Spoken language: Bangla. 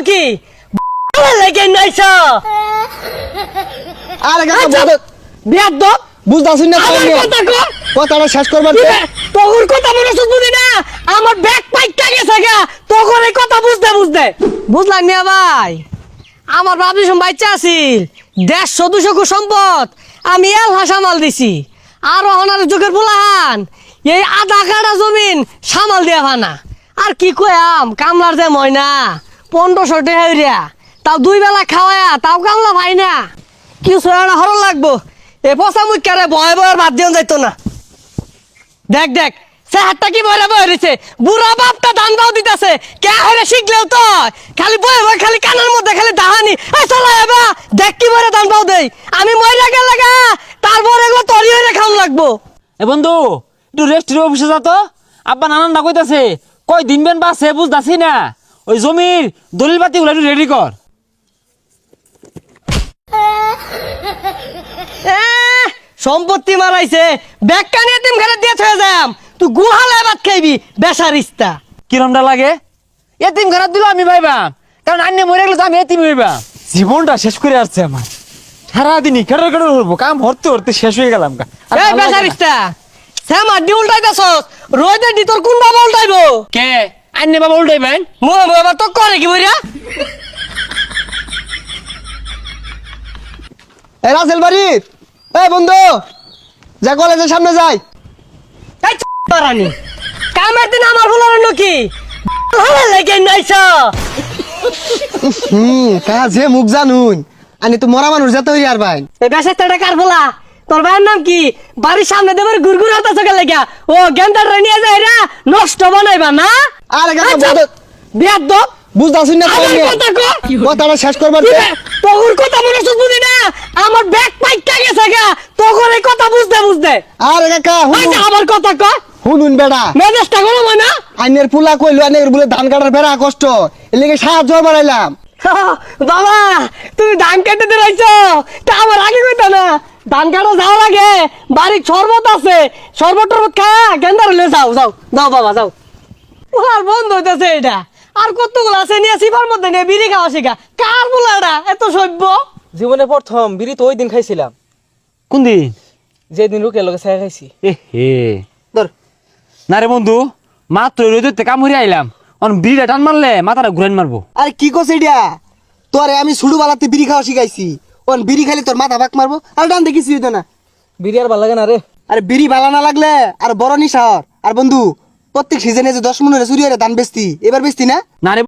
কি লাগে নাইছা আরে কাকা বিয়াদ দাও বুঝতাছিস না আমার কথা কো কথাটা শেষ করবার তোর কথা মনে বুঝি না আমার ব্যাগ পাইটা গেছে গা তোর এই কথা বুঝতে বুঝলাম মিয়া ভাই আমার বাবু সম বাচ্চা আছিল 150-200 কোটি সম্পদ আমি এলহা সামাল দিছি আর ওনার যুগের বুলাহান এই আধা কাটা জমিন সামাল দিয়া ভানা আর কি কয়াম কামলার যে ময়না 1500 টাকা হইরা তাও 2 বেলা খাওয়ায়া তাও কামলা ভাই না কিছু একটা হরণ লাগবো এ পচা মুখারে ভয় ভয়ের বাদ দিন যাইতো না দেখ সে হাতটা কি বয়রা বয়রেছে বুড়া বাপটা ধান বাও দিতেছে কে হইরে শিখলেও তো খালি বয় বয় খালি কানের মধ্যে খালি দাহানি চলা এবা দেখ কি বয়রা ধান বাও দেই আমি মইরা গেলে গা তারপর এগুলো তরি হইরে খাম লাগবো এ বন্ধু একটু রেস্টের অফিসে যা তো আব্বা নানানটা কইতাছে কয় দিন বেন বাসে বুঝতাছি না ওই জমির দলিল পাতি গুলো একটু রেডি কর সম্পত্তি মারাইছে ব্যাগ কানিয়ে তিম ঘরে দিয়ে থয়ে যাম তুই গুহালে ভাত খাইবি বেসারিস্তা কিরমটা লাগে এতিম ঘর দিল আমি ভাইবাম কারণ আন্নে মরে গেলে তো আমি এতিম হইবাম জীবনটা শেষ করে আসছে আমার সারাদিনই কেটে কেটে উঠবো কাম হরতে হরতে শেষ হয়ে গেলাম এই বেসারিস্তা শ্যামা ডি উল্টাইতাছস রোদে ডি তোর কোন বাবা উল্টাইবো কে আন্নে বাবা উল্টাইবেন মো বাবা তো করে কি বইরা এ রাসেল বাড়ির এই বন্ধু যা কলেজের সামনে যাই এই পারানি কামের দিন আমার ভুলার কি ভালো লাগে নাইছা কাজে মুখ জানুন আনি তো মরা মানুষ যেতে হই আর ভাই এই বেসারিস্তাটা কার ভোলা তোর ভাইয়ের নাম কি বাড়ির সামনে দেবার গুরগুর হতাছ কে লাগা ও গেন্দার নিয়ে যায় রা নষ্ট বানাইবা না আরে কাকা বিয়াদ দাও বুঝতাছিস না আমার কথা কো কথাটা শেষ করবার তোর কথা মনে বুঝি না আমার ব্যাগ পাইটা গেছে গা তোর এই কথা বুঝতে আরে কাকা আমার কথা কো শুনুন বেড়া মেজাজটা গরম হয় না আইনের পুলা কইলো আইনের বলে ধান কাটার বেড়া কষ্ট এর লেগে সাহায্য বাড়াইলাম বাবা তুমি ধান কেটে দিলাইছো তা আমার আগে কইতা না ধান কাটা যাওয়ার আগে বাড়ির শরবত আছে শরবত টরবত খা গেন্দার হলে যাও বাবা যাও ওর বন্ধ হইতেছে এটা আর কতগুলো আছে নিয়ে সিফার মধ্যে নিয়ে বিড়ি খাওয়া শেখা কার বলাটা এত সভ্য জীবনে প্রথম বিড়ি তো ওই দিন খাইছিলাম কোন দিন যেদিন রুকে লোকে ছায়া খাইছি এ হে ধর না রে বন্ধু মাত্র রোদতে কাম হয়ে আইলাম অন বিড়িটা টান মারলে মাথাটা ঘুরান মারবো আরে কি কস এটা তোরে আমি সুড়ু বালাতে বিড়ি খাওয়া শিখাইছি ওন বিড়ি খাইলে তোর মাথা বাক মারবো আর ডান দেখিস না বিড়ি আর ভালো লাগে না রে আরে বিড়ি ভালো না লাগলে আর বড় নিশার আর বন্ধু প্রত্যেক সিজনে যে 10 মনের চুরি হয়ে ধান বেচতি এবার বেচতি না না রে